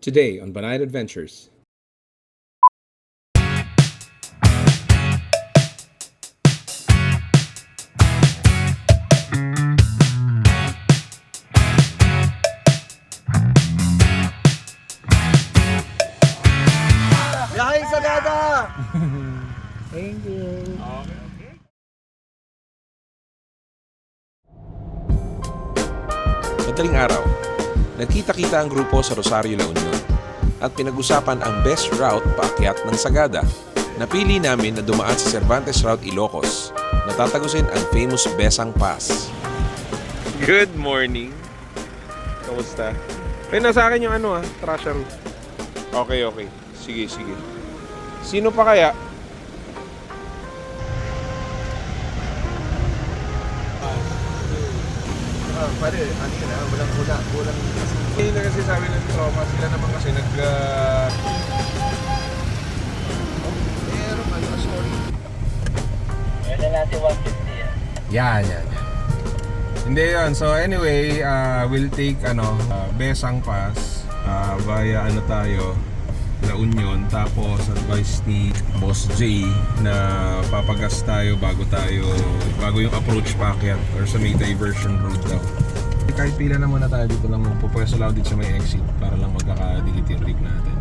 Today on Banayad Adventures. Yahay Sagada! Thank you. Madaling araw, nagkita-kita ang grupo sa Rosario, La Union at pinag-usapan ang best route paakyat ng Sagada. Napili namin na dumaan sa Cervantes Route Ilocos na tatagusin ang famous Besang Pass. Good morning. Kamusta? May nasa akin yung trasher. Okay. Sige. Sino pa kaya? Pare, ano ka na? Walang Hindi na kasi sabi ng trauma, sila naman kasi meron ano, sorry. Meron natin 150 yan. Yan. Hindi yun. So anyway, we'll take Besang Pass via La Union. Tapos advice ni Boss J na papagas tayo bago yung approach paakyat or sa may diversion road daw. Kahit pila na muna tayo dito lang, pupwesto lang dito sa may exit para lang magkakadikit yung rig natin.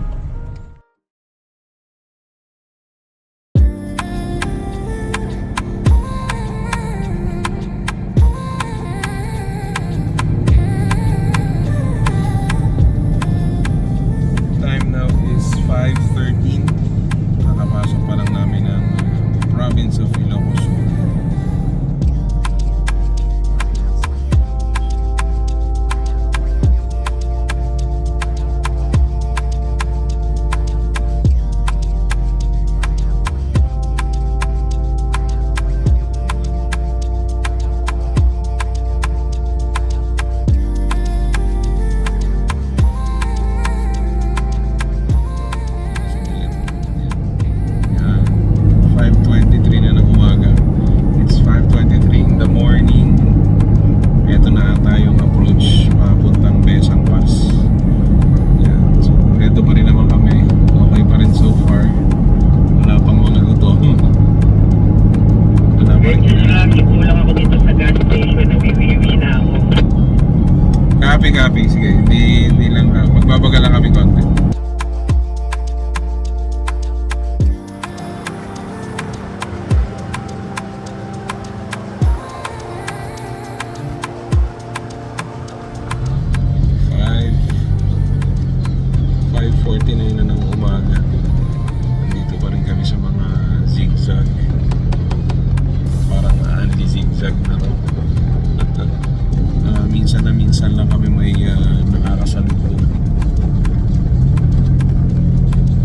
Time now is 5:13. Nakapasok pa lang namin ang province of Ilocos. Yan. 5:23 na ng umaga. It's 5:23 in the morning. Ito na tayong approach papuntang Besang Pass. Yan. So, ito pa rin naman kami. Okay pa rin so far. Wala pang mga gutom. Wala pa rin. Kulang ako dito sa gas station. Nawiwiwi na ako. Copy. Sige. Hindi lang. Magbabaga lang kami konti. Five 5:49 na ng umaga. Nandito pa rin kami sa mga zigzag. Parang anti-zigzag na to. Minsan lang kami may nakakasalubong.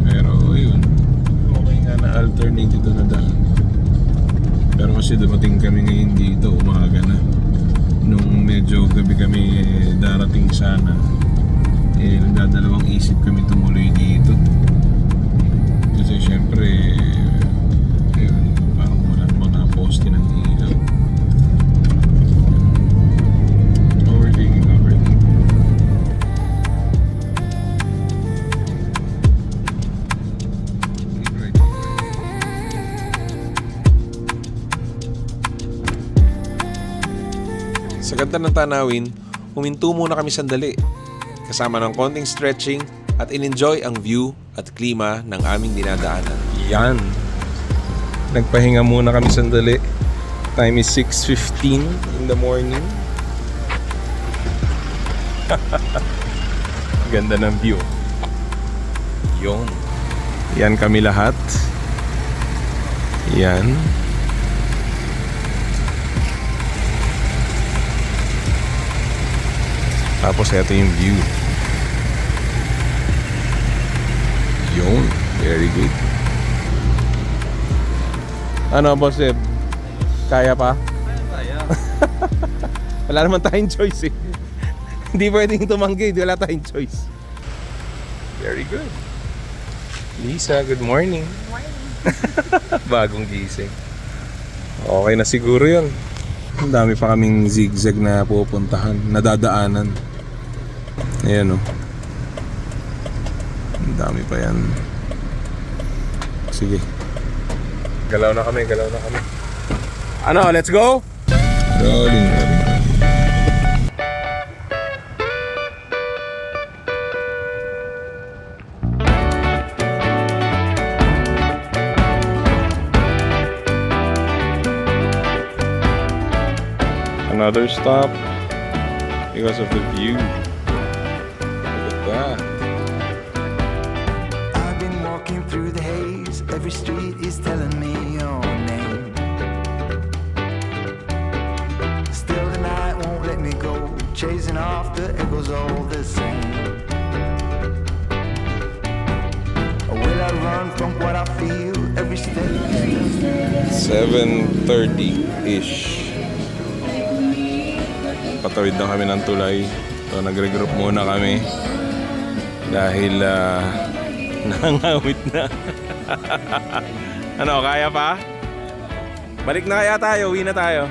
Pero yun, okay nga na alternative na daan. Pero kasi dumating kami ngayon dito, umaga na. Nung medyo gabi kami darating sana, nagdadalawang isip kami tumuloy dito. Kasi syempre, parang walang mga poste ng ilaw. Overthinking. Right. Sa ganda ng tanawin, huminto muna kami sandali, kasama ng konting stretching at in-enjoy ang view at klima ng aming dinadaanan. Yan. Nagpahinga muna kami sandali. Time is 6:15 in the morning. Ganda ng view. Yon. Yan kami lahat. Yan. Tapos ito yung view. Yun. Very good. Ano, Boss Eb? Kaya pa? Kaya. Wala naman tayong choice eh. Hindi pwedeng tumanggi. Wala tayong choice. Very good. Lisa, good morning. Good morning. Bagong gising. Okay na siguro yun. Ang dami pa kaming zigzag na pupuntahan, nadadaanan. Ayan o. Dami pa yan. Sige. Galaw na kami. Ano, let's go? Rolling. Another stop because of the view. Look at that. I've been walking through the haze. Every street is telling me your name. Still the night won't let me go. Chasing off the echoes all the same. Will I run from what I feel? Every step is 7:30-ish. Patawid na kami ng tulay. So nagre-group muna kami dahil nangangawit na. Ano, kaya pa? Balik na kaya tayo, uwi na tayo.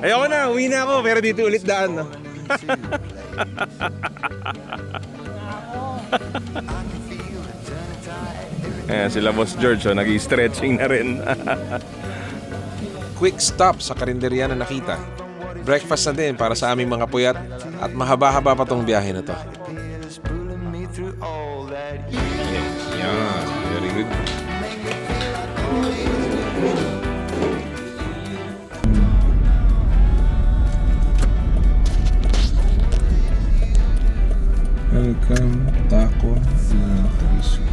Ayoko na, uwi na ako pero dito ulit daan, no? Ayan, sila Boss George, so nag-i-stretching na rin. Quick stop sa karinderya na nakita. Breakfast na din para sa aming mga puyat at mahaba-haba pa tong biyahe na to. pulling me through all that. Yeah, very good. Welcome, Taco Turismo.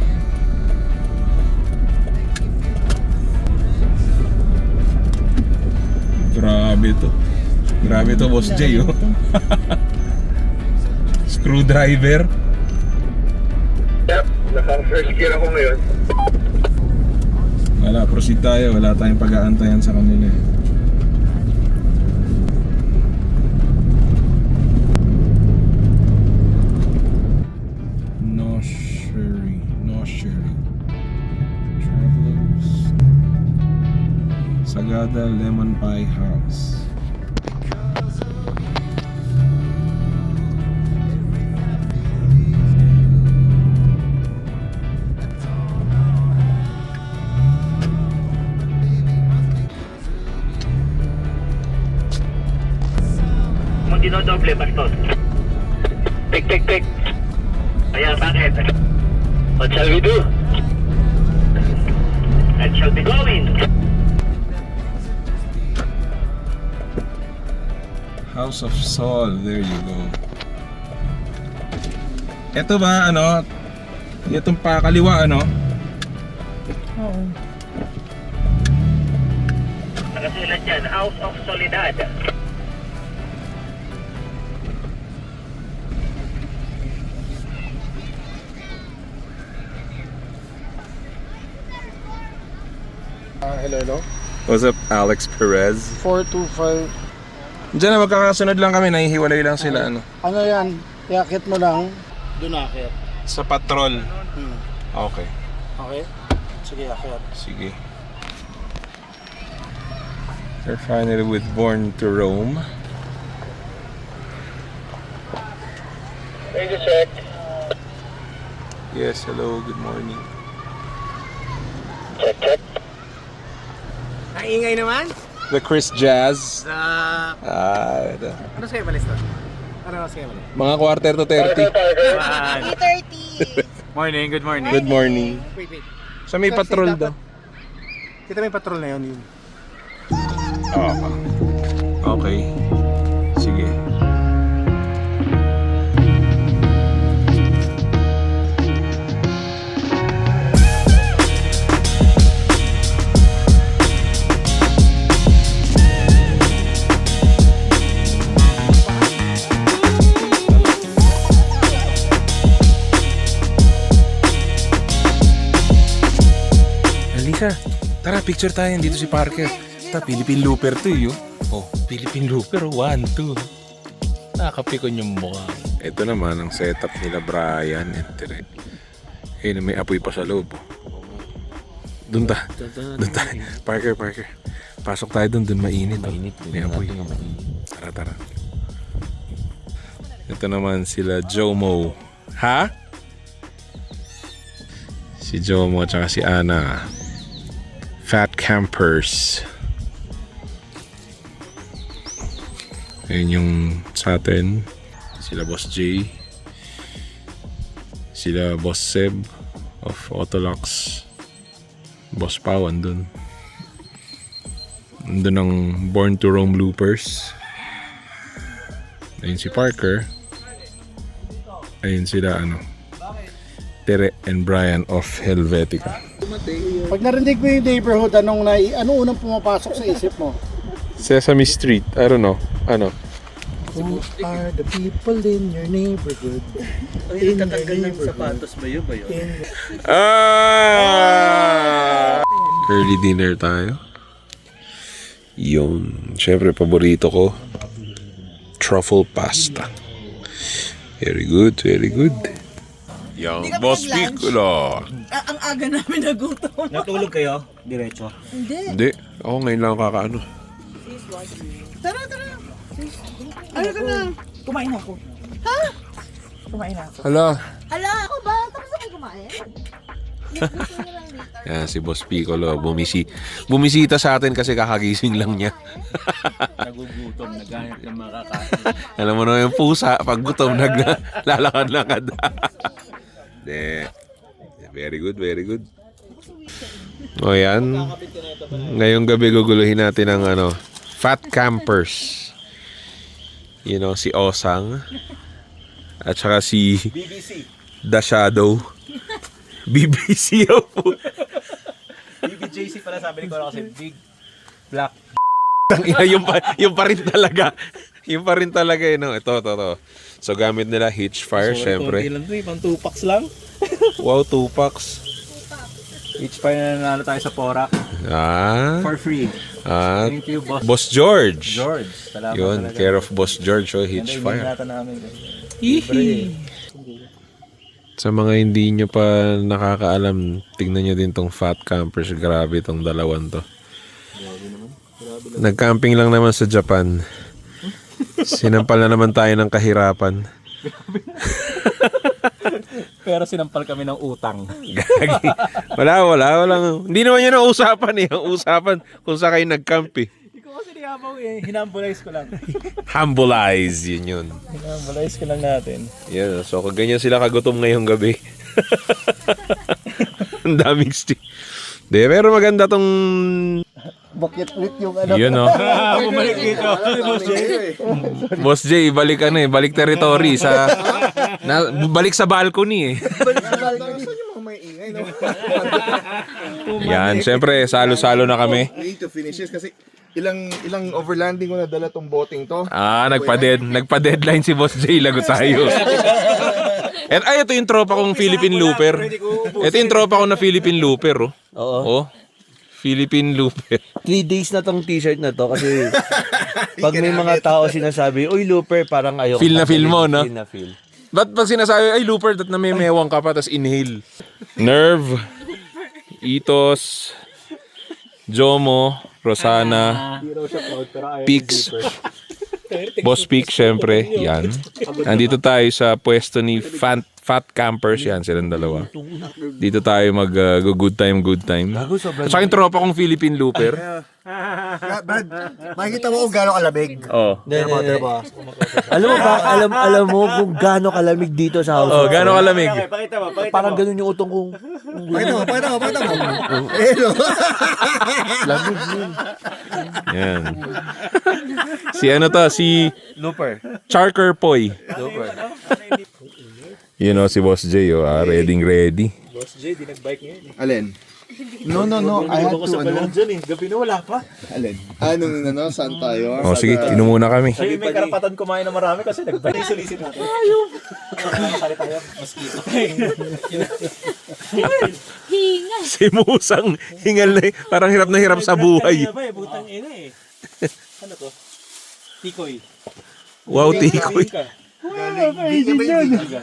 Grabe to, Boss Jay, oh. Screwdriver. Yep, naka-first gear ako ngayon. Wala, proceed tayo. Wala tayong pag-aantayan sa kanila, eh. No sharing. Travelers. Sagada Lemon Pie House. Mo dinodoble, Pastor. Tik. Ayan, bakit? What shall we do? I shall be going. House of Sol, there you go. Ito ba, ano? Itong pakaliwa, ano? Nakasulat dyan, House of Soledad. Hello. What's up, Alex Perez? 425. Diyan na, magkakasunod lang kami, nahihiwalay lang sila, ano? Ano yan? Yakit mo lang. Doon akit. Sa patrol. Okay, Okay? Sige, akit. sige. They're finally with Born to Roam. Thank you, sir. Yes, hello, good morning. Check. Ang ingay naman? The Chris Jazz. Ito. Ano sa'yo balis to? Ano sa'yo balis? Mga quarter to 30. 3:30. Morning, good morning. Good morning. Wait. So may patrol daw. Kita mo yung patrol na yun. Okay. Sige. Alisa, tara picture tayo dito si Parker. Ito, Philippine Looper to yun. Oh, Philippine Looper, 1, 2. Nakapikon yung mukha. Ito naman ang setup nila Brian and Tere. Ayun, may apoy pa sa loob. Doon tayo. Parker. Pasok tayo doon mainit. May apoy. Tara. Ito naman sila Jomo. Ha? Si Jomo at saka si Ana. Fat campers. Ayun yung sa atin. Sila Boss J. Sila Boss Seb of Autolux. Boss Pao andun. Andun ang Born to Roam Loopers. Ayun si Parker. Ayun sila Tere and Brian of Helvetica. Pag narinig mo yung neighborhood, ano unang pumapasok sa isip mo? Sesame Street, I don't know. Ano? Who are the people in your neighborhood? Ay, tatanggal ng sapatos ba yun? Early dinner tayo. Yun. Siyempre, paborito ko. Truffle pasta. Very good, very good. Yung Boss Piccolo. Ang aga namin nagutom. Natulog kayo? Diretso? Hindi. Ako ngayon lang kakaano. Tara. Ano ka na? Kumain ako. Ha? Kumain ako. Hala. Ala, ako ba? Tapos ako kumain? Yan, si Boss Piccolo. Bumisita sa atin kasi kakagising lang niya. Nagugutom, naghanap ng makakain. Alam mo na yung pusa, pag gutom, naglalakad-lakad. Very good, very good. O yan. Ngayong gabi guguluhin natin ang Fat Campers. You know, si Osang. At saka si BBC. The Shadow. BBC po. BBJC pala sabi ni Cora kasi big black. yung pa rin talaga. Yung pa rin talaga yun. Ito. So gamit nila Hitchfire, syempre. Konti lang ito, pang 2 packs lang. Wow, 2 packs. Each pa na nanalo tayo sa Porak for free. Thank you, Boss George. George. Salamat Yun, talaga. care of Boss George, Ganda Hitchfire. yung namin. Sa mga hindi nyo pa nakakaalam, tingnan nyo din tong Fat Campers. Grabe tong dalawan to. Nag-camping lang naman sa Japan. Sinampal na naman tayo ng kahirapan. Pero sinampal kami ng utang. Gagi. Walang. Hindi naman yun ang usapan eh. Ang usapan kung saan kayo nag-camp eh. Hindi ko kasi niyabaw eh. Hinambolize ko lang. Humbleize, yun. Hinambolize ko lang natin. Yan, so kung ganyan sila kagutom ngayong gabi. Ang daming stick. Pero maganda tong... Bakit ulit yung Yun o. Bumalik dito. Boss J, balik balik territory sa... balik sa balcony eh. Yan, syempre, salo-salo na kami. We need to finish this kasi ilang overlanding ko na dala tong boating to. Nagpa-deadline si Boss J, lago tayo. Ito yung tropa kong Philippine Looper. Ito yung tropa ko na Philippine Looper, oh. Oo. Philippine Looper. 3 days na tong t-shirt na to kasi pag may mga tao sinasabi, uy Looper, parang ayoko. Feel na feel mo, no? Feel na feel. Ba't pag sinasabi, ay Looper, dat na may mewang ka pa, tas inhale. Nerve, Itos, Jomo, Rosana, Pix, Boss Pix, syempre, yan. Nandito tayo sa pwesto ni Fat Campers, yan, silang dalawa. Dito tayo good time. At saka yung tropa kong Philippine Looper. Brad, makikita mo kung gano'ng kalamig. Oh. Alam mo ba, alam mo kung gaano kalamig dito sa house. Oh, gano'ng kalamig? Parang ganun yung utong kong Pakita mo. lamig yun. Yan. Si Looper. Charker Poy. Looper. You know, si Boss J, ready. Boss J, di nag-bike ngayon. Alin? No. I had to, dyan eh. Gabi na wala pa. Alin? Saan tayo? Oh, sige, inom muna kami. Sabi may karapatan kumain ng marami kasi nag-bike. Sulisit natin. Ayun. Nakakali tayo. Mosquito. Si Musang, hingal na, parang hirap na hirap sa buhay. Butang ina eh. Ano to? Tikoy. Wow, tikoy.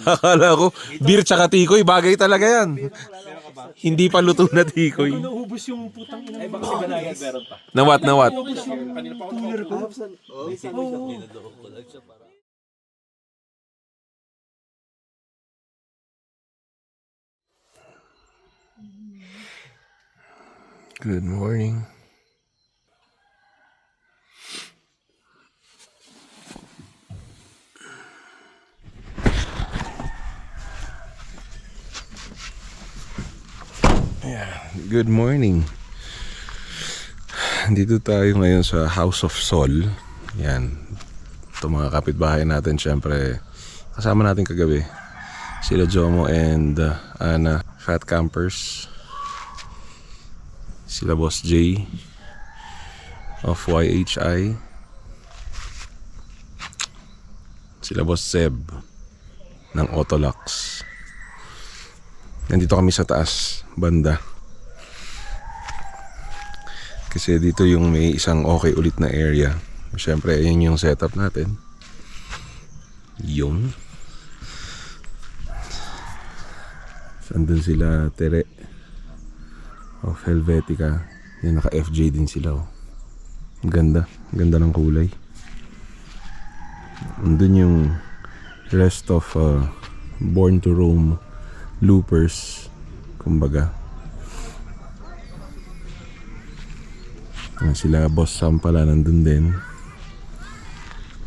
Akala ko, beer tsaka tikoy, bagay talaga yan. Hindi pa luto na tikoy. Naubos yung putang ina. Ay baka si Banayan meron pa. Na what? Cooler ko. Good morning. Good morning. Dito tayo ngayon sa House of Sol. Yan. Ito mga kapitbahay natin, syempre kasama natin kagabi. Sila Jomo and Ana, Fat Campers. Sila Boss J of YHI. Sila Boss Seb ng Autolux. Nandito kami sa taas banda. Kasi dito yung may isang okay ulit na area. Siyempre, ayan yung setup natin. Yung andun sila Tere of Helvetica. Yan, naka FJ din sila. Oh. Ganda. Ganda ng kulay. Andun yung rest of Born to Roam loopers. Kumbaga. Sila Boss Sam pala nandun din.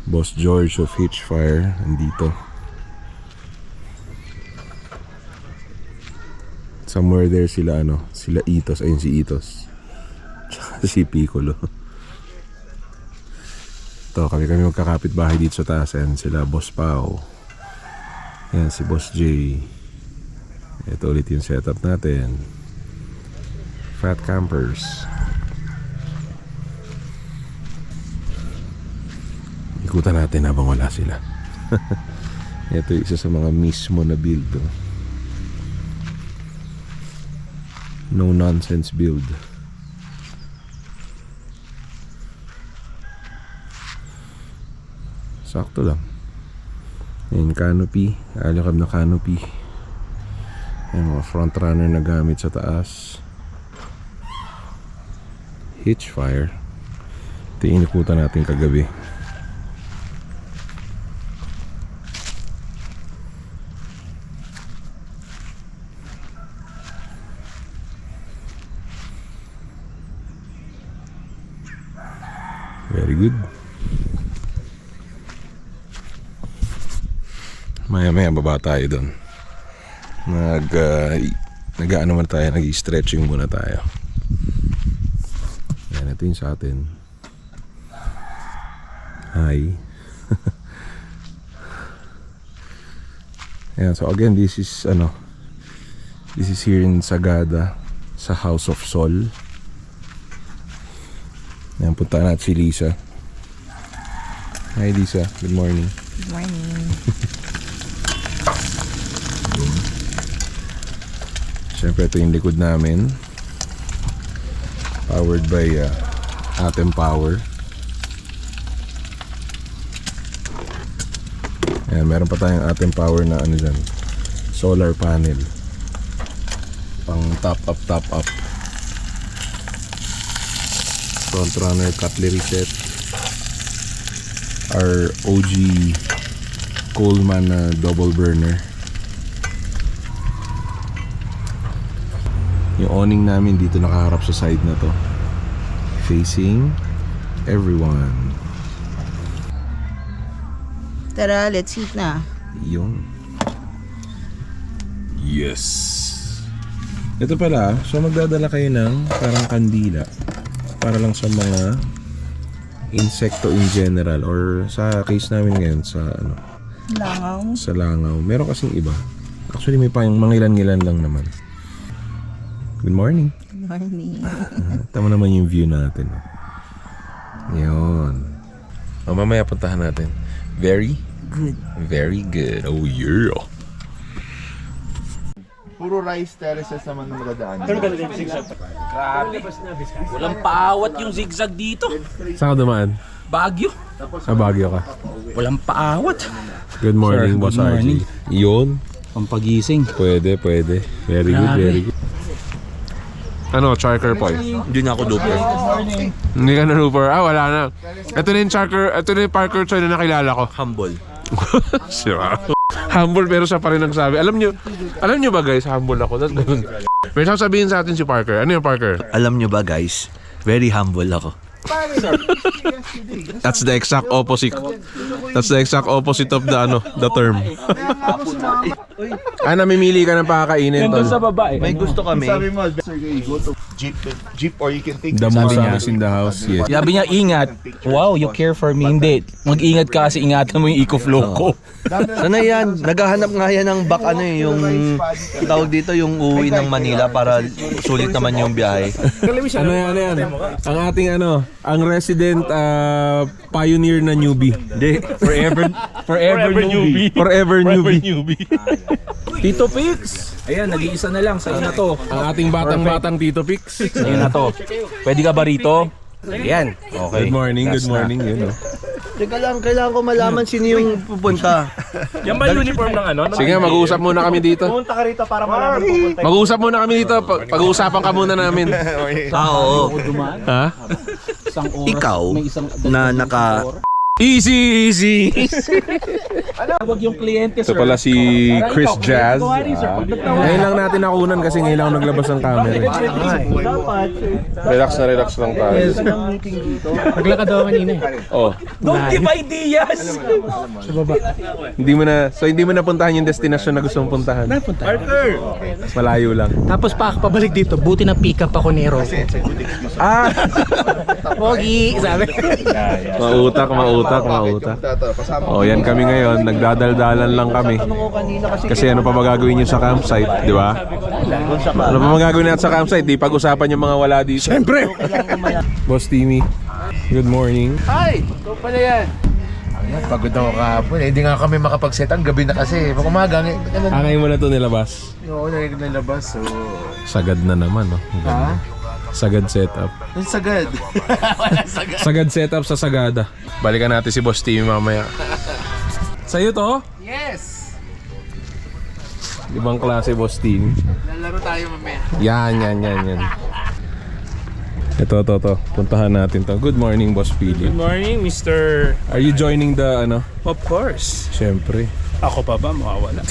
Boss George of Hitchfire nandito. Somewhere there sila sila Itos, ayun si Itos. Tsaka si Piccolo. Ito, kami magkakapit bahay dito sa taas. Ayan sila Boss Pao. Ayan si Boss J. Ito ulit yung setup natin. Fat Campers. Ikutan natin habang wala sila. Ito yung isa sa mga mismo na build. No nonsense build. Sakto lang. Ayan, canopy. Alakab na canopy. Ayan, mga front runner na gamit sa taas. Hitchfire. Ito yung inikutan natin kagabi. Very good. Maya-maya baba tayo doon. Nag-ano man tayo, nag-stretching muna tayo. Yan, ito yung sa atin. Hi. Yan, so again, this is here in Sagada sa House of Sol. Yan, punta natin si Lisa. Hi Lisa, good morning. Good morning. Siyempre ito yung likod namin. Powered by Atem Power. Ayan, meron pa tayong Atem Power na dyan, solar panel. Pang top up. Front runner cutlery set. Our OG Coleman double burner. Yung awning namin dito nakaharap sa side na to, facing everyone. Tara, let's eat na. Yung yes. Ito pala, so magdadala kayo ng parang kandila para lang sa mga insekto in general, or sa case namin ngayon sa Langaw. sa langaw. Meron kasing iba. Actually may pang mga ilan-ilan lang naman. Good morning. Good morning. Tama naman yung view natin. Yun. Mamaya puntahan natin. Very Good. Very good. Oh yeah. Puro rice terraces naman ang madadaan. Walang paawat yung zigzag dito. Saan ka dumaan? Baguio. Baguio ka. Walang paawat. Good morning, Sir, Boss good morning. RJ. Yun. Pampagising. Pwede. Very good, Grabe. very good. Ano, charker po? Hindi na ako duper. Hindi ka na looper. Wala na. Ito na yung charker, ito na yung Parker Choy na nakilala ko. Humble. Sira. Humble pero siya pa rin nagsabi. Alam nyo ba guys, humble ako. That's ganun. Pero sasabihin sa atin si Parker. Ano yung Parker? Alam nyo ba guys, very humble ako. That's the exact opposite. That's the exact opposite of the term. Namimili ka ng pakakainin, tol. Sa babae. May gusto kami. Sabi mo, sir, you go to jeep or you can take The most is in the house, yes. Sabi niya, ingat. Wow, you care for me. Hindi. Mag-ingat ka kasi ingatan mo yung eco-flow ko. Sana yan, naghahanap nga yan ng yung tawag dito, yung uwi ng Manila para sulit naman yung biyahe. Ano yan? Ang ating ang resident pioneer na newbie. Hindi, Forever newbie. Forever newbie. Tito Pix. Ayan, nag-iisa na lang. Sa'yo na to. Ang ating batang Tito Pix. Sa'yo na to. Pwede ka ba rito? Ayan. Okay. Good morning. Yun, teka lang, kailangan ko malaman sino yung pupunta. Yan ba yung uniform ng Sige, mag-uusap muna kami dito. Pumunta ka rito para malaman pupunta. Mag-uusap muna kami dito. Pag-uusapan ka muna namin. Oo. Ha? Isang oras. Ikaw, may isang na naka... Easy! Tawag yung kliyente, sir. Ito pala si Chris Jazz. Sir, Ngayon lang natin nakunan kasi ngayon lang naglabas ng camera. Relax lang tayo. Naglakad daw kanina eh. Oh. Don't give ideas! Sa baba. Hindi mo napuntahan yung destination na gusto mong puntahan. Malayo lang. Tapos pabalik dito, buti na pick up ako ni Rocco. Pogi, sabi. Mautak. Oh, yan kami ngayon. Nagdadaldalan lang kami. Kasi ano pa magagawin nyo sa campsite, di ba? Ano pa magagawin natin sa campsite? Di pag-usapan yung mga wala dito. Siyempre! Boss Timmy, good morning. Hi! Ito pala yan. Pagod ako kahapon. Hindi nga kami makapag-set. Ang gabi na kasi. Umaga. Ngayon mo na ito nilabas. Oo, nalabas. So... Sagad na naman, no? Ha? Sagad setup. Ang sagad. Sagad setup sa Sagada. Balikan natin si Boss Timmy mamaya. Sa'yo to? Yes! Ibang klase, Boss Timmy. Lalaro tayo mamaya. Yan. Ito. Puntahan natin to. Good morning, Boss Philip. Good morning, Mr. Are you joining the Of course. Siyempre. Ako pa ba? Mawawala.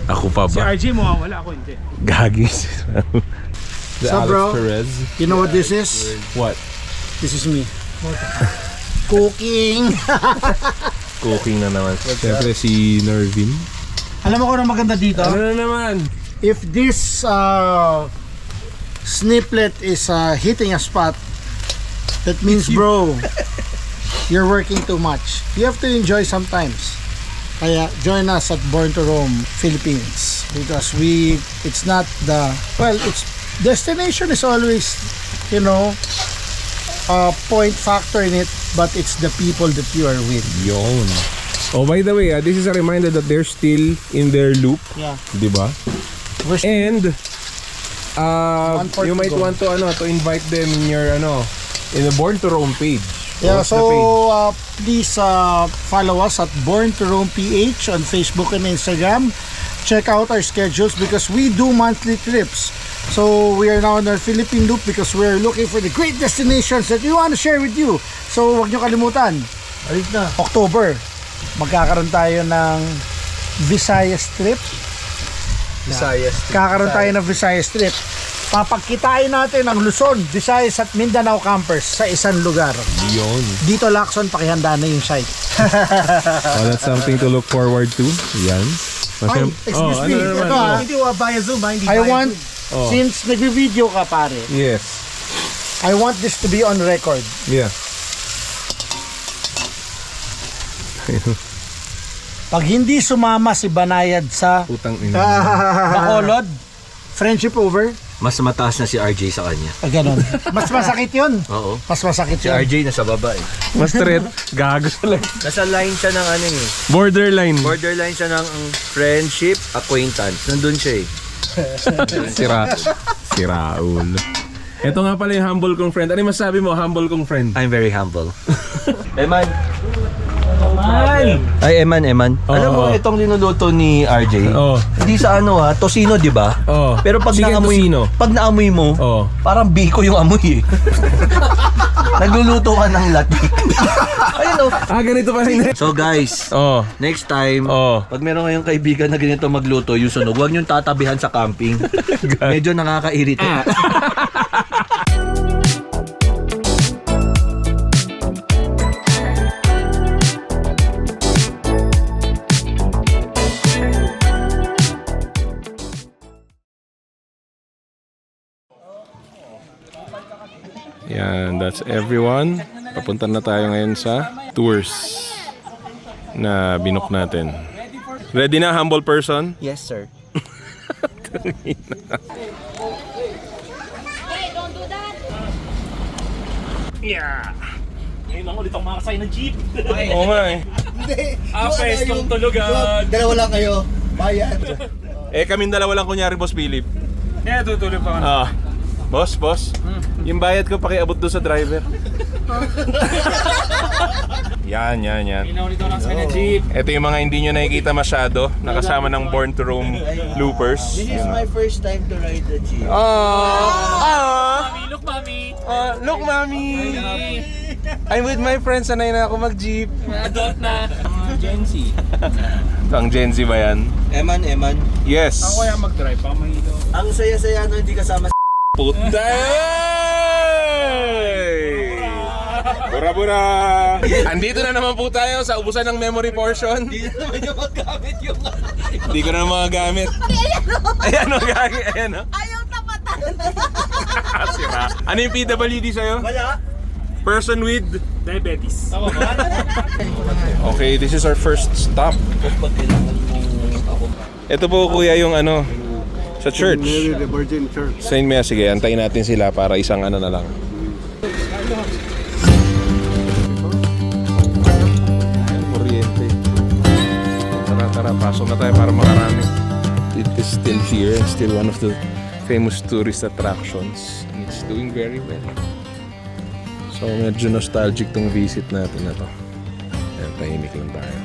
Ako pa Si ba? RJ mawawala, ako hindi. Gagis. The So, Alex bro, Perez. You know what this is? What? This is me. Cooking! Cooking na naman. Siyempre si Nervin. Alam mo kung ano maganda dito? Ano na naman? If this sniplet is hitting a spot, that means bro, you're working too much. You have to enjoy sometimes. Kaya join us at Born to Roam Philippines because it's not it's destination is always, point factor in it, but it's the people that you are with. Yon. Oh, by the way, this is a reminder that they're still in their loop. Yeah. Diba? And you might to go. want to invite them in your in the Born to Roam page. Yeah, What's the page? so please follow us at Born to Roam PH on Facebook and Instagram. Check out our schedules because we do monthly trips. So we are now on our Philippine loop because we're looking for the great destinations that we want to share with you. So huwag nyo kalimutan, October, magkakaroon tayo ng Visayas trip. Kakaroon tayo ng Visayas trip. Papagkitain natin ang Luzon, Visayas at Mindanao campers sa isang lugar. Yon. Dito Lacson, pakihanda na yung site. Oh, that's something to look forward to. Yan. Ay, excuse me. Ito Hindi via Zoom, hindi I want, since nag-video ka pare, Yes. I want this to be on record. Yeah. Pag hindi sumama si Banayad sa Utang ina. Bacolod, friendship over. Mas mataas na si RJ sa kanya. Ganon. Mas masakit yun. Oo. Mas masakit Si yun. RJ nasa baba eh. Mas threat. Gago lang. Nasa line siya ng Borderline. borderline siya ng friendship, acquaintance. Nandun siya eh. Si Raul. Ito nga pala yung humble kong friend. Ano yung masabi mo, humble kong friend? I'm very humble. Eman. Ay, Eman. Alam mo, itong linuluto ni RJ, hindi sa tosino, di ba? Pero pag Chicken naamoy, tocino. pag naamoy mo, parang biko yung amoy eh. Nagluluto ka ng latik. Ayun oh. Ganito pa rin. So guys, Oh. next time, Oh. pag meron kayong kaibigan na ganito magluto, yung sunog, huwag niyong tatabihan sa camping. Medyo nakaka-irritate. Yan, that's everyone. Papunta na tayo ngayon sa tours na binook natin. Ready na, humble person? Yes, sir. Ngayon lang ulit ako makasay ng jeep. Oo nga eh. Apes kong tulugan. Dalawa lang kayo. Bayad. Eh, kaming dalawa lang kunyari, Boss Philip. Eh, tutulog pa ka na. Boss. Yung bayad ko pakiabot doon sa driver. Yan. Ngayon lang ulit ako nakasay ng jeep. Ito yung mga hindi nyo nakikita masyado. Nakasama ng Born to Roam loopers. This is my first time to ride the jeep. Look, mami. Look, mami! I'm with my friends. Sanay na ako mag-jeep. Adult na. Gen Z. Ito ang Gen Z ba yan? Eman. Yes. Ako kaya mag-drive pa, mahilo. Ang saya-saya no, hindi kasama sa Puta! Bura-bura! Andito na naman po tayo sa ubusan ng memory portion. Hindi na naman yung magamit yung Hindi ko na magagamit. Ayan o, gagi. Ayan o. Ayaw tapatan. Sira. Ano yung PWD sa'yo? Wala. Person with... Diabetes. Okay, this is our first stop. Ito po kuya yung ano, sa church. Mary the Virgin Church. Saint Mary, sige, antayin natin sila para isang ano na lang. Kuryente. Tara, pasok na tayo para makarami. It is still here and still one of the famous tourist attractions. And it's doing very well. So medyo nostalgic tong visit natin na to. Ayan, tahimik lang tayo.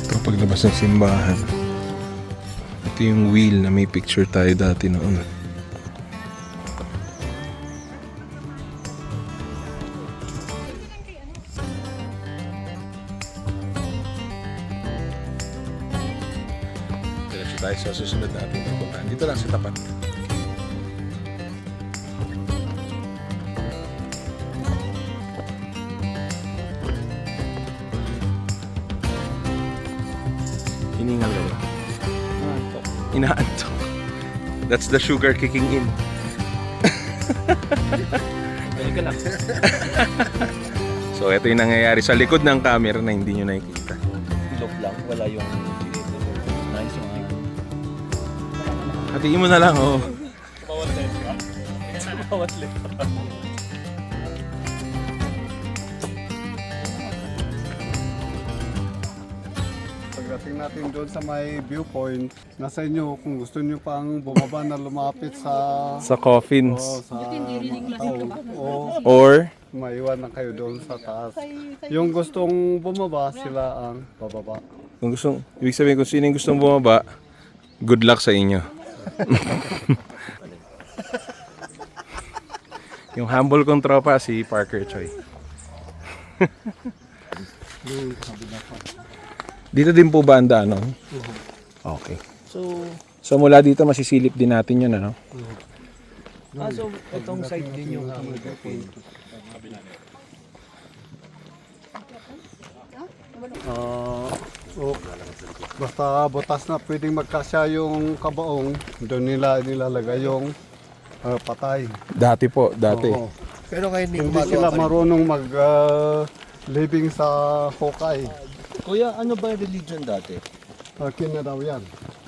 Ito paglabas ng simbahan. Ito yung wheel na may picture tayo dati noon. Tayo sa susunod natin pupuntahan. Dito lang sa tapat. Hiningal ka ba? Inaantok. That's the sugar kicking in. Balik ka lang. So ito yung nangyayari sa likod ng camera na hindi nyo nakikita. Look lang, wala yung nice yung Hatiin mo na lang, oh. Bawat left ka. Bawat left ka. Pagdating natin doon sa may viewpoint, nasa inyo kung gusto nyo pang bumaba na lumapit sa coffins. sa mga tao o Or maiwan na kayo doon sa taas. Yung gustong bumaba, sila ang bababa. kung gustong, ibig sabihin kung sino yung gustong bumaba, good luck sa inyo. Yung humble kong tropa si Parker Choi. Dito din po ba ang daan, no? Okay. So mula dito masisilip din natin yun, ano? so itong side din yung Basta butas na pwedeng magkasya yung kabaong, doon nila nilalagay yung patay. Dati po, dati. Oo. Pero ngayon Hindi sila marunong mag living sa hukay. Kuya, ano ba yung religion dati? Kinadaw-yan.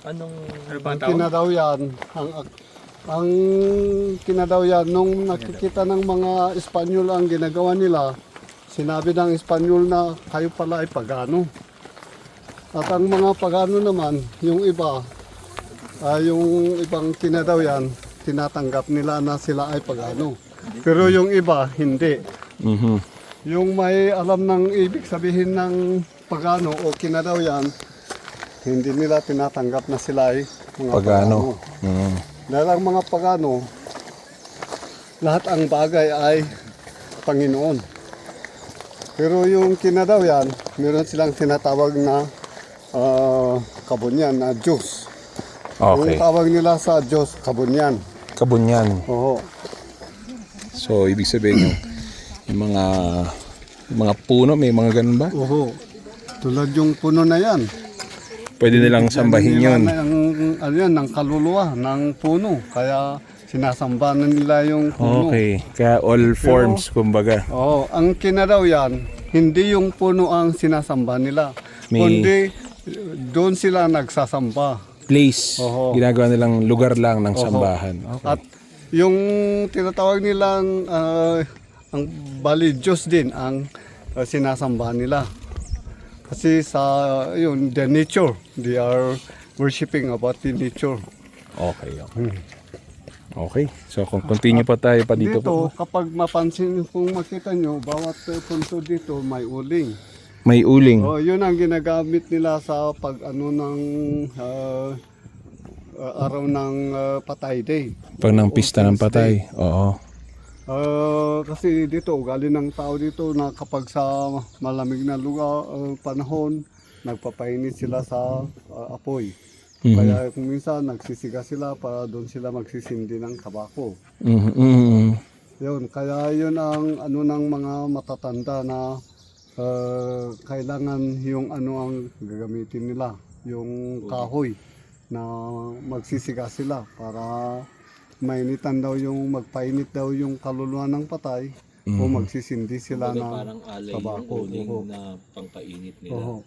Anong Ang kinadaw-yan, ang kinadaw-yan, nung nakikita ng mga Espanyol ang ginagawa nila, sinabi ng Espanyol na kayo pala ay pagano. At ang mga pagano naman, yung iba, yung ibang kinadaw-yan, tinatanggap nila na sila ay pagano. Pero yung iba, hindi. Mhm. Yung may alam ng ibig sabihin ng pagano, okay na daw yan, hindi nila tinatanggap na sila ay mga Pagano. Dahil ang mga pagano, lahat ang bagay ay Panginoon. Pero yung kinadaw yan, meron silang tinatawag na kabunyan, na Diyos. Okay. Yung tawag nila sa Diyos, kabunyan. Kabunyan. Oo. So, ibig sabihin yung mga puno, may mga ganun ba? Oo. Tulad yung puno na yan. Pwede nilang sambahin yun. Ano yan, ng kaluluwa, ng puno. Kaya sinasamba na nila yung puno. Okay. Kaya all forms, kumbaga. Oo. Ang kinadaw yan, hindi yung puno ang sinasamba nila. Kundi doon sila nagsasamba. Place. Oo. Ginagawa nilang lugar lang ng sambahan. Okay. At yung tinatawag nilang ang bali Diyos din ang sinasamba nila. Kasi sa yun, the nature, they are worshiping about the nature. Okay. Okay. So, kung continue pa tayo pa dito. Dito, kapag mapansin, kung makita nyo, bawat punto dito may uling. May uling. Oh, yun ang ginagamit nila sa pag ano ng araw ng Patay Day. Pag ng pista ng patay. Oo. Kasi dito, ugali ng tao dito na kapag sa malamig na lugar, panahon, nagpapainit sila sa apoy. Kaya kung minsan nagsisiga sila para doon sila magsisindi ng tabako. Yun, kaya yun ang ano ng mga matatanda na kailangan yung ano ang gagamitin nila, yung kahoy na magsisiga sila para mainitan daw yung magpainit daw yung kaluluwa ng patay o magsisindi sila ng tabako. Na pangpainit nila. Oo.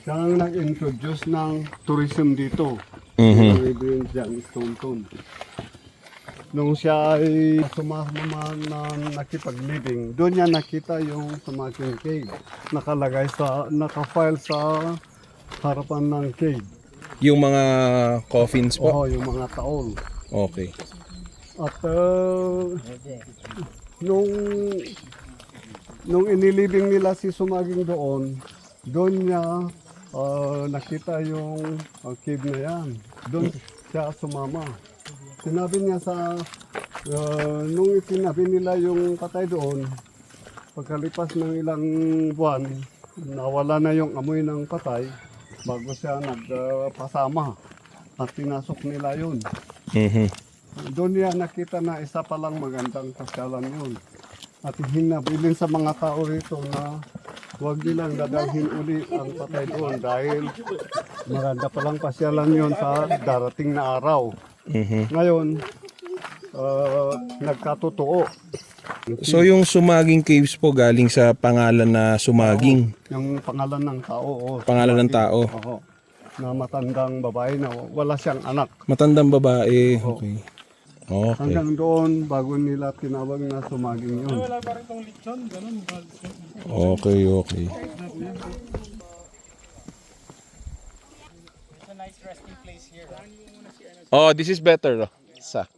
Siya ang nag-introduce ng tourism dito. Yung dyan, Stone. Nung siya ay sumama na nakipag-living, doon niya nakita yung Sumaching Cave. Naka-file sa harapan ng cave. Yung mga coffins po? Oo, yung mga taol. Okay. At nung inilibing nila si Sumaging doon niya nakita yung cave na yan. Doon siya sumama. Sinabi niya nung itinabi nila yung patay doon, pagkalipas ng ilang buwan, nawala na yung amoy ng patay bago siya nagpasama at pinasok nila yun. Doon niya nakita na isa palang magandang pasyalan yun. At hinabilin sa mga tao rito na huwag nilang dadalhin uli ang patay doon dahil maganda palang pasyalan yun sa darating na araw. Ngayon, nagkatotoo. So yung Sumaging Caves po galing sa pangalan na Sumaging? Yung pangalan ng tao. Pangalan ng tao? Oo. Na matandang babae na wala siyang anak. Matandang babae, okay. Okay. Hanggang doon, bago nila tinawag na Sumaging yun. Wala pa rin itong lechon, ganun. Okay. It's a nice resting place here. Oh, this is better. Sa.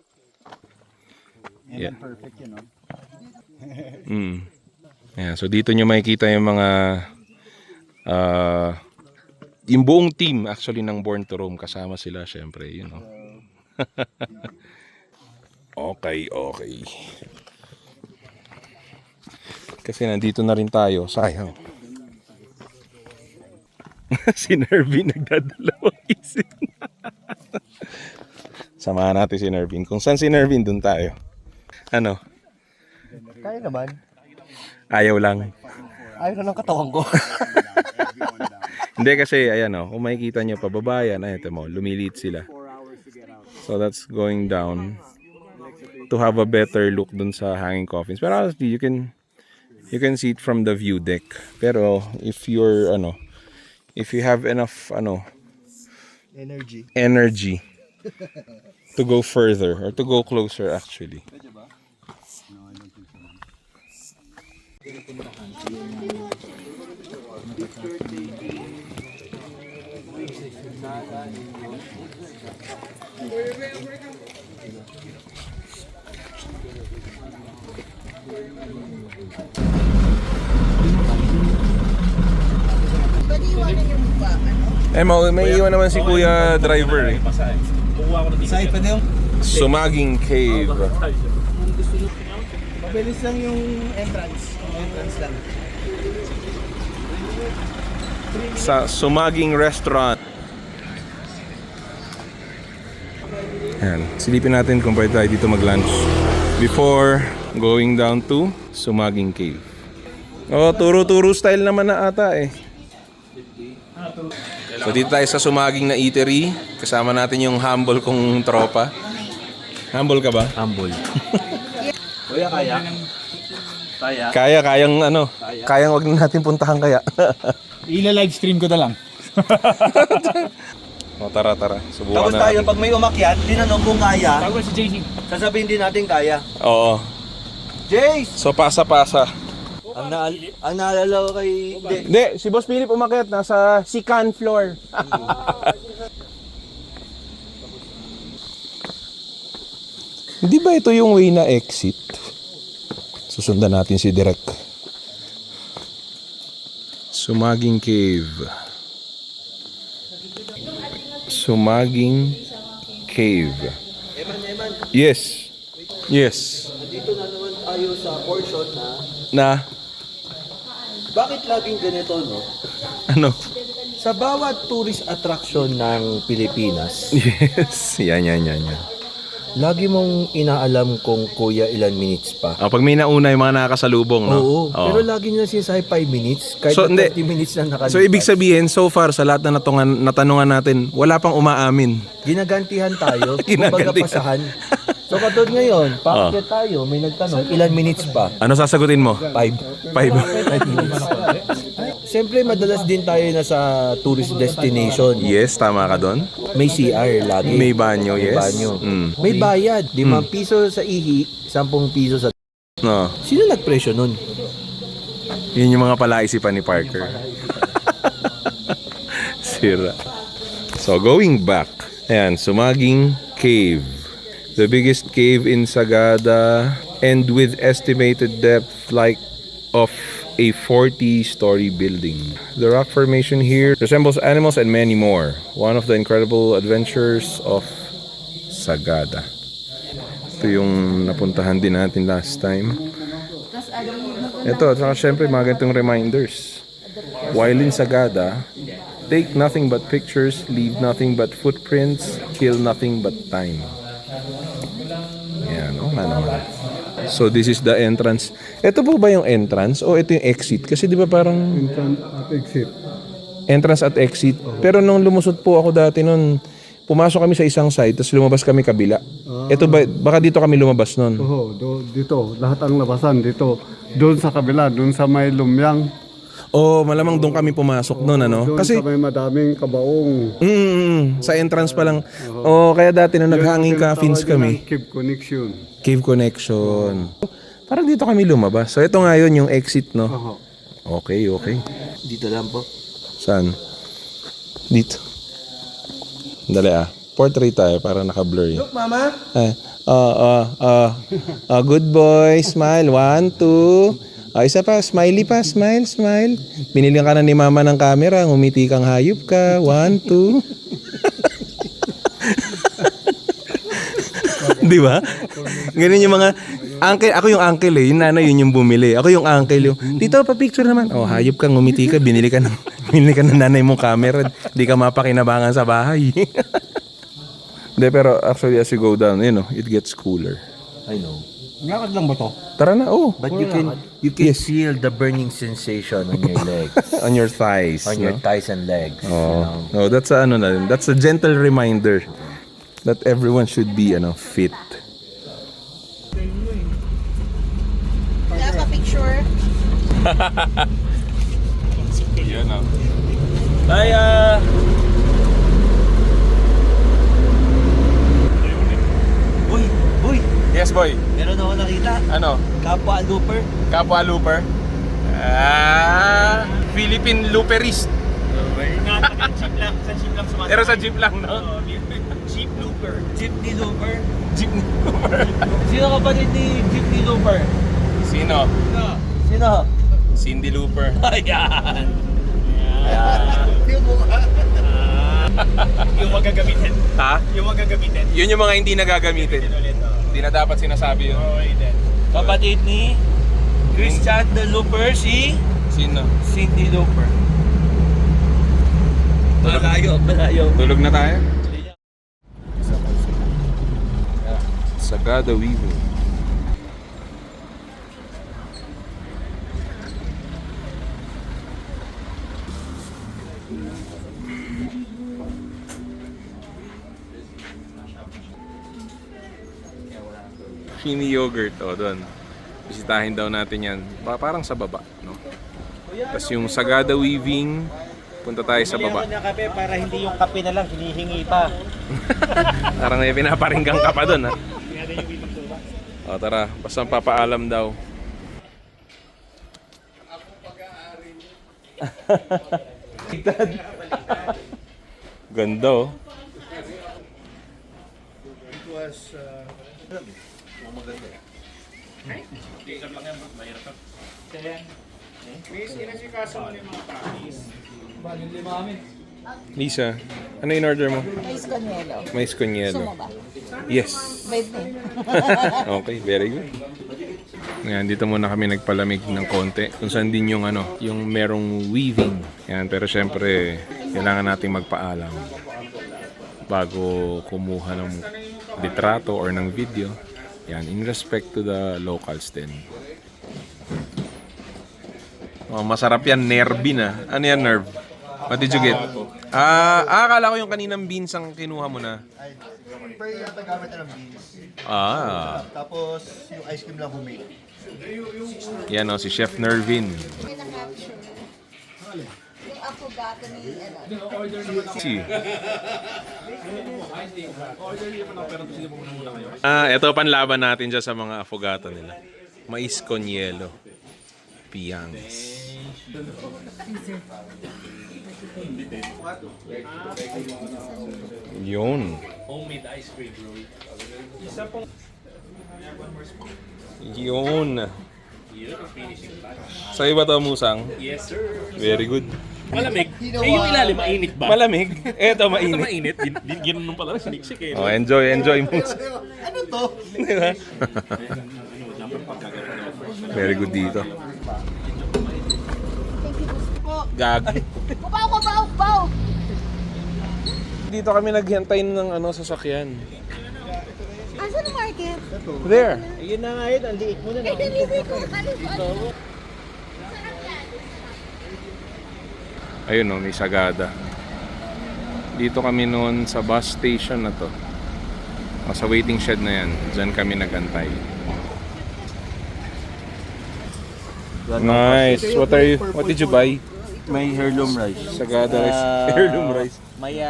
Yeah. Perfect, you know. Yeah, so dito nyo makikita yung mga yung buong team actually ng Born to Roam, kasama sila syempre, you know. Okay. Kasi nandito na rin tayo, sayang. Si Nervin nagdadalawang isip. Samahan natin si Nervin. Kung saan si Nervin, dun tayo. Ano? Kaya naman. Ayaw lang. Ayaw na ng katawan ko. Hindi kasi, ayan o, kung makikita nyo pababa yan, ay ito mo, lumilit sila. So that's going down to have a better look dun sa hanging coffins. Pero honestly, you can see it from the view deck. Pero if you're, if you have enough, energy to go further or to go closer actually. May iwan naman si Kuya Driver eh. Sa ipa na yung Sumaging Cave. mabilis lang yung entrance. Entrance lang. Sa Sumaging Restaurant. Ayan, silipin natin kung pwede tayo dito mag-lunch before going down to Sumaging Cave. Oh, turo-turo style naman na ata eh. So dito tayo sa Sumaging na eatery. Kasama natin yung humble kong tropa. Humble ka ba? Humble. Kuya, kaya? Kaya. Kayang ano, kayang wag na natin puntahan kaya. Ila-live stream ko na lang. O tara. Subukan Tapos na tayo, natin. pag may umakyat, tinanong kung kaya, Tawag si JC. sasabihin din natin kaya. Oo. Jace! So pasa-pasa. Ang naalala ko kay... Hindi, si Boss Philip umakyat nasa second floor. Hindi ba ito yung way na exit? Susundan natin si Direk. Sumaging Cave. Sumaging Cave. Yes. Yes. Dito na naman tayo sa portion Na? bakit laging ganito, no? Ano? Sa bawat tourist attraction ng Pilipinas, Yes. Yan. lagi mong inaalam kung kuya ilan minutes pa. Pag may nauna yung mga nakakasalubong, no? Oo, pero lagi nila sinasabi 5 minutes, kahit So, na hindi. 30 minutes lang nakalipas. So, ibig sabihin, so far, sa lahat na natanungan natin, wala pang umaamin. Ginagantihan tayo, kumbaga Ginagantihan. pasahan. So katulad ngayon, paakyat tayo, may nagtanong, ilan minutes pa? Ano sasagutin mo? 5 5. minutes. Siyempre, madalas din tayo nasa tourist destination. Yes, tama ka doon. May CR lagi. May banyo, May yes. banyo. Mm. May bayad. 5 piso sa ihi, 10 piso sa... No. Sino nagpresyo nun? Yun yung mga palaisipan ni Parker. Sira. So, going back. Ayan, Sumaging Cave. The biggest cave in Sagada and with estimated depth like of a 40-story building. The rock formation here resembles animals and many more. One of the incredible adventures of Sagada. Ito yung napuntahan din natin last time. Ito, at saka syempre mga ganitong reminders. While in Sagada, take nothing but pictures, leave nothing but footprints, kill nothing but time. Yan, o nga naman. So this is the entrance. Ito po ba yung entrance o ito yung exit? Kasi di ba parang Entrance at exit. entrance at exit. Pero nung lumusot po ako dati nun, pumasok kami sa isang side tapos lumabas kami kabila. Ito ba, baka dito kami lumabas nun. Oo, dito. Lahat ang labasan dito. Doon sa kabila, doon sa may lumyang. Oh, malamang doon kami pumasok nun, ano? Doon Kasi sa may madaming kabaong. sa entrance pa lang. Oh, kaya dati nung naghanging coffins kami. Cave connection. Cave connection. Parang dito kami lumabas. So ito nga yun yung exit, no? Oo. Okay. Dito lang po. Saan? Dito. Dali Portrait tayo para naka-blur yun. Look, mama! Good boy. Smile. 1, 2. Isa pa. Smiley pa. Smile. Binilihan ka na ni mama ng camera. Ngumiti kang hayop ka. 1, 2. Di ba? Ganun yung mga uncle. Ako yung uncle eh. Yung nanay yun yung bumili. Ako yung uncle yung, dito pa picture naman. Oh, hayop ka, ngumiti ka. Binili ka ng nanay mong camera. Di ka mapakinabangan sa bahay. Hindi, pero actually as you go down, it gets cooler. I know. Lakad lang ba to? Tara na, But you can Yes. feel the burning sensation on your legs. on your thighs. on your thighs and legs. Oh, that's a, that's a gentle reminder that everyone should be fit. Wala pa picture. Bye, Boy! Yes, boy. Meron ako nakita. Ano? Kapwa looper. Kapwa looper? Philippine looperist. Sa jeep lang Pero sa jeep lang, no? Jeep Looper. Jeepney Looper. Jeepney Looper. Sino kapatid ni Jeepney Looper? Sino? Sino? Cindy Looper. Ayan. Yung magagamitin. Ha? Yung magagamitin. Yun yung mga hindi nagagamitin. Hindi na dapat sinasabi yun. Okay then. Kapatid ni Christian the Looper, si Sino? Cindy Looper. Malayo. Tulog na tayo? Sagada Weaving. Creamy yogurt, doon. Bisitahin daw natin yan. Parang sa baba, no? Tapos yung Sagada Weaving, punta tayo sa baba. Bumili ako ng kape para hindi yung kape na lang, hinihingi pa. Parang may pinaparinggang ka pa doon, ha? O tara, basta papaalam daw. Ganda, oh. It was... Lisa, ano in order mo? Mais Conielo. Mais Conielo. Gusto mo ba? Yes. 20. Okay, very good. Ngayon, dito muna kami nagpalamig ng konti. Kung saan din yung yung merong weaving. Yan, pero syempre, kailangan nating magpaalam bago kumuha ng litrato or ng video. Yan, in respect to the locals din. Oh, masarap yan, nervy na. Ano yan, nerve? What did you get? Akala ko yung kaninang beans ang kinuha mo na. Pero yata gamit na ng beans. Tapos, yung ice cream lang humate. Yan si Chef Nervin. Yung affogato ni Si. Ito panlaban natin dyan sa mga affogato nila. Mais Conielo. Piangs. Yun. Homemade ice cream, bro. Yun. Finishing touch. Sa'yo ba ito, Musang? Yes, sir. Very good. Malamig. Yung ilalim, mainit ba? Malamig. Eto, mainit. Ito mainit. Ginun nung pala, siniksik eh. Oh, enjoy, Musang. Ano to? Diba? Very good dito. Gag. Kubaw! Dito kami naghintay ng sasakyan. Asan ang market? There. Ayun na nga yun, ang liit mo na. Ayun may Sagada. Dito kami noon sa bus station na to. Sa waiting shed na yan. Diyan kami nagantay. Nice. What did you buy? May heirloom rice. Sagada rice. Heirloom rice. May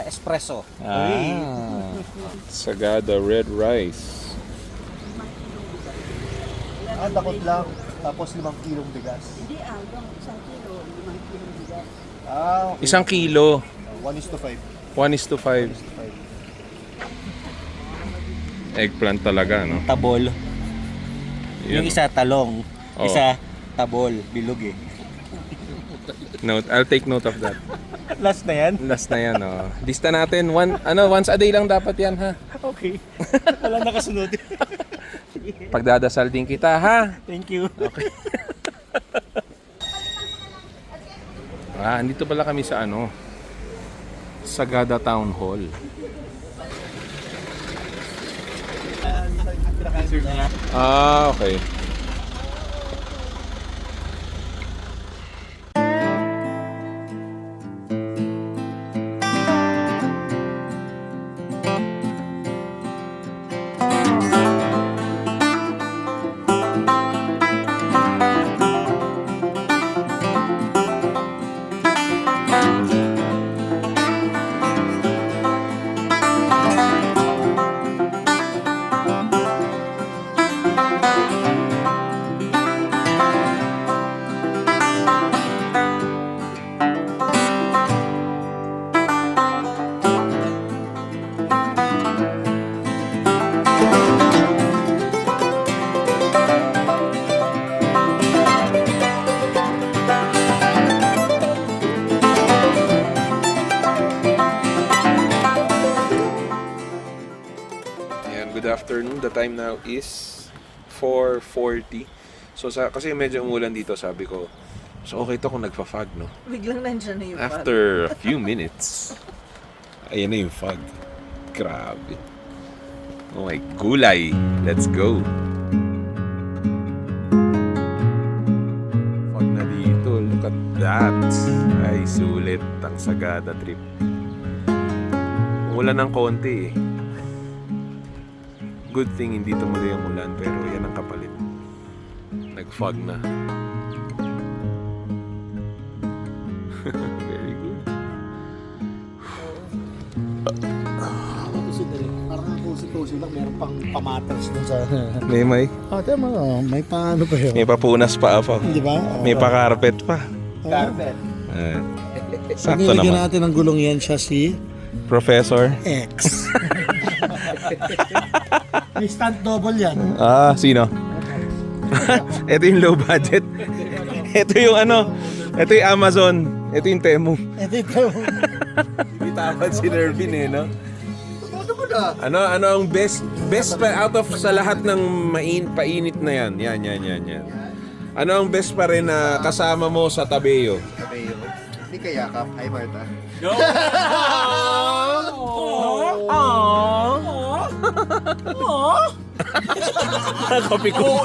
espresso. Sagada red rice. Dakot lang. Tapos 5 kilong bigas. Hindi, isang kilo, 5 kilo bigas. Okay. 1 kilo. 1:5. 1:5. Eggplant talaga, no? Tabol. Yun. Yung isa talong. Oh. Isa tabol. Bilog eh. Note. I'll take note of that. Last na yan? Last na yan, Lista natin. Once a day lang dapat yan, ha? Okay. Wala nakasunod. Pagdadasal din kita, ha? Thank you. Okay. Andito pala kami sa Sagada Town Hall. Okay. good afternoon. The time now is 4:40. So kasi medyo umulan dito, sabi ko, so okay to kung nagpa-fog, no? Biglang nandiyan na yung After a few minutes, ayan na yung fog. Grabe. Oh my gulay. Let's go. Fog na dito. Look at that. Ay, sulit ang Sagada trip. Umulan ng konti eh. Good thing hindi tumuloy ang ulan, pero yan ang kapalit. Nag-fog na. Very good. Parang ang cozy-cozy lang, meron pang pamatras dun sa... May. Tama, may paano pa yun. May papunas pa ako. Di ba? May pa-carpet pa. Carpet. Sakto Nilagyan naman. natin ng gulong yan siya si Professor. X. May stunt double yan. Sino? Ito yung low budget. Ito yung ano. Ito yung Amazon. Ito yung Temu. Ito. Hindi tapat si Nervin eh, no? Ano ang best pa out of sa lahat ng painit na yan? Yan. Ano ang best pa rin na kasama mo sa Tabeo? Tabeo. Hindi ka yakap. Hi, Marta. Kapi ko.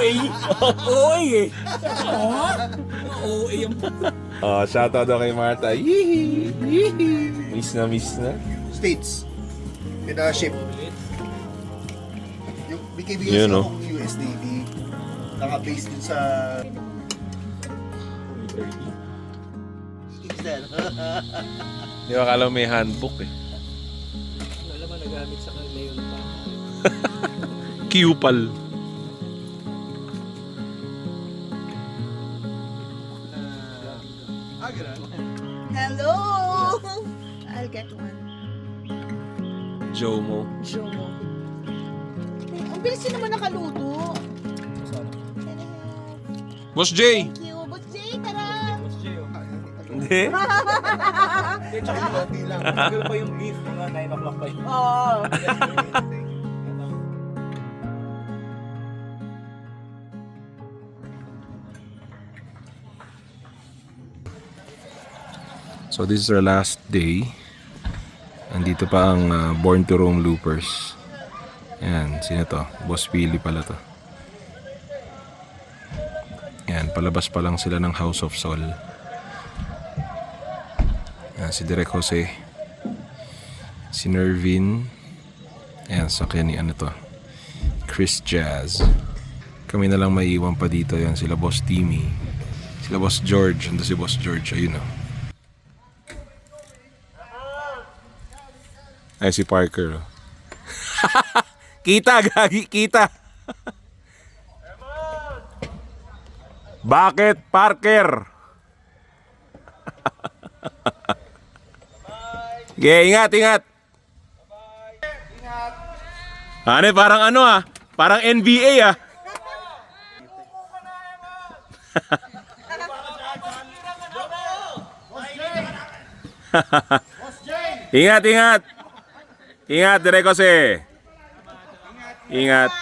Shoutout daw kay Marta. Yee! Miss na. States. Pinaka-ship. Yung BKBS Yun, no? yung USDB. Naka-base din sa... Di ba kala may handbook eh. Wala man nagamit sa kanila yun pa. Kiyupal. Hello! I'll get one. Jomo. Jomo. Ang bilis yun naman nakaluto. Boss J! Thank you. Boss Jay, tara! Hindi. Tagal pa yung beef, mga 9 o'clock pa yun. Oo. So this is our last day. Andito pa ang Born to Roam Loopers. Ayan, sino to? Boss Billy pala to. Ayan, palabas pa lang sila ng House of Sol. Ayan, si Direk Jose. Si Nervin. Ayan, sakyan ni ano to? Chris Jazz. Kami na lang maiiwan pa dito. Ayan, sila Boss Timmy. Sila Boss George. Ando si Boss George. Ayun o. Ay, si Parker. Oh. Kita, gagi, kita. Bakit, Parker? Okay, ingat. Ano, parang ano parang NBA Ingat. Ingat, Direk Jose. Ingat.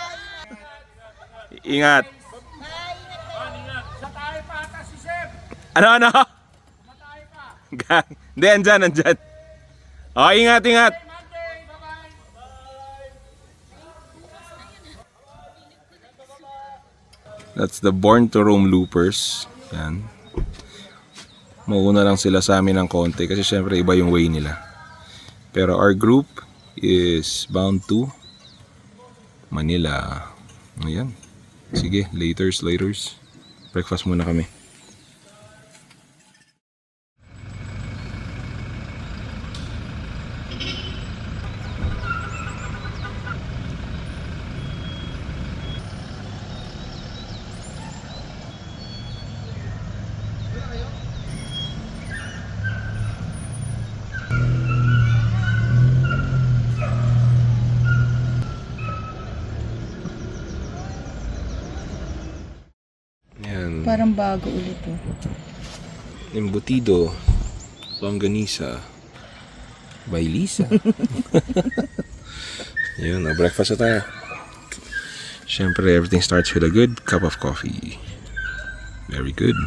Ano? Hindi, andyan. Oh, ingat. That's the Born to Roam Loopers. Yan. Mauna lang sila sa amin ng konti kasi syempre iba yung way nila. Pero our group is bound to Manila. Ayan. Sige, laters. Breakfast muna kami. Parang bago ulit Embutido, longganisa, by Lisa. Yun, breakfast na tayo. Siyempre, everything starts with a good cup of coffee. Very good.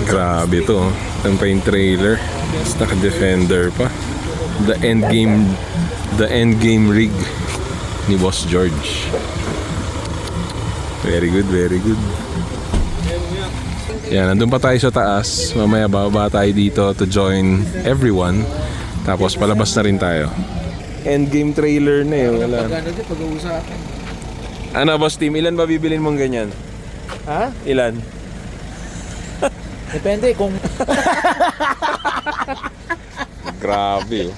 Grabe to. Ito pa yung trailer. Tapos naka-defender pa. The endgame rig ni Boss George. Very good, very good. Yan, nandun pa tayo sa taas. Mamaya bababa tayo dito to join everyone. Tapos palabas na rin tayo. Endgame trailer na eh. Wala. Ano, Boss Team? Ilan ba bibilin mong ganyan? Ha? Ilan? Depende kung... Grabe oh.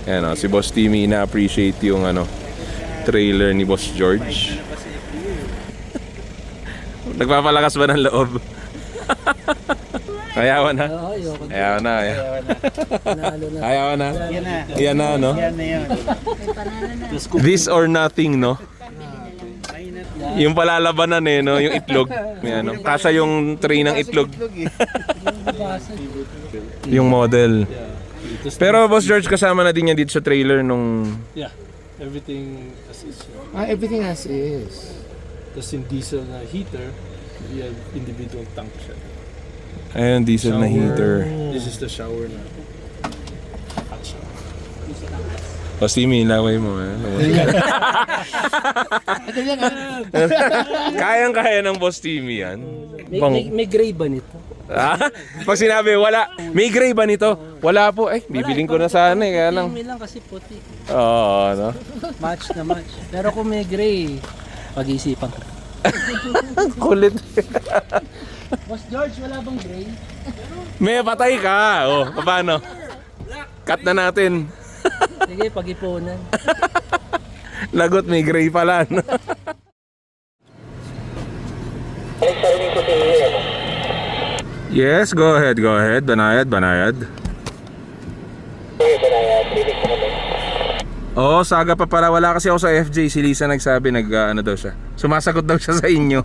Yan o, si Boss Timmy na-appreciate yung trailer ni Boss George. Nagpapalakas ba ng loob? Ayaw na? Ayaw na. Ayaw na. Yan na, no? This or nothing, no? Yung palalabanan eh, no? Yung itlog. Yan, no? Kasa yung tray ng itlog. Yung model. Pero Boss George, kasama na din yan dito sa trailer nung... Yeah, everything as is. everything as is. Tapos yung diesel na heater, yeah, individual tank siya. Ayun, diesel na heater. This is the shower na. Hot shower. Boss Timmy, laway mo. Kayang-kaya ng Boss Timmy yan. May gray ba nito? Pag sinabi, wala. May gray ba nito? Wala po. Ay, bibiling ko na sana eh. Kaya lang. May lang kasi puti. Oo, no? Match na match. Pero kung may gray, pag-iisipan ko. Kulit. Boss George, wala bang gray? May patay ka. Oh, paano? Cut na natin. Sige, pag-ipunan. Lagot, may gray pala. No? Yes, go ahead. Banayad. Oo, saga pa para. Wala kasi ako sa FJ. Si Lisa nagsabi, ano daw siya. Sumasagot daw siya sa inyo.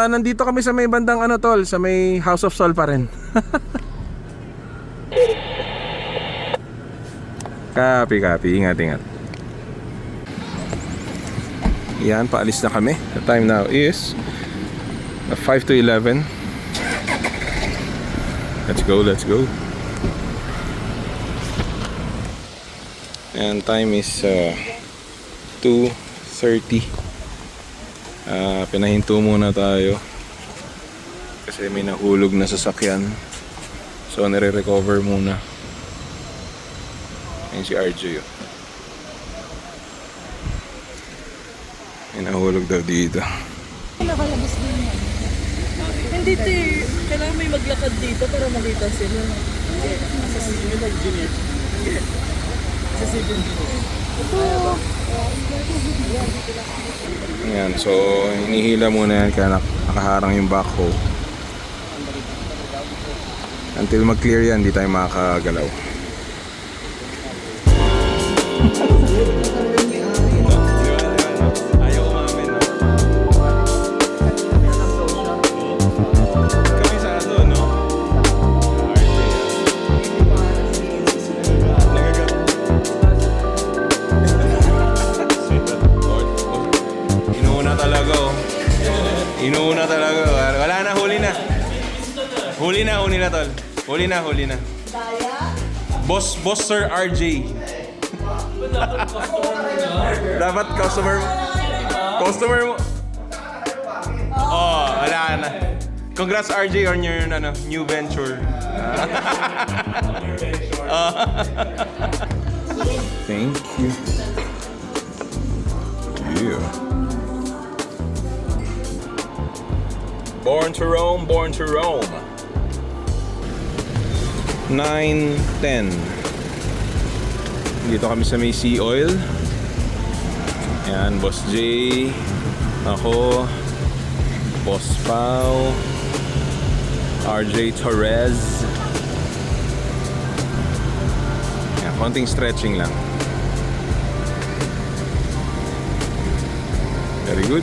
Nandito kami sa may bandang tol. Sa may House of Sol pa rin. Copy. Ingat. Yan, paalis na kami. The time now is 5 to 11. Let's go. And time is 2:30. Pinahinto muna tayo kasi may nahulog na sasakyan. So nire-recover muna. Ayun si RJ oh. May nahulog daw dito. Nakalabas din yan. Hindi kailangan may maglakad dito para makita sila. Sa civil engineer. Sa civil engineer. Ayan, so hinihila muna yan kaya nakaharang yung backhoe. Until mag-clear yan, hindi tayo makakagalaw. Inuuna talaga. Wala na, huli na. Huli na tol. Huli na. Boss Sir RJ. Dapat customer mo. Oh, wala na. Congrats RJ on your new venture. Thank you. Yeah. Born to Rome. 9:10. Dito kami sa may Sea Oil. Ayan, Boss J, ako, Boss Pao, RJ Torres. Ayan, konting stretching lang. Very good.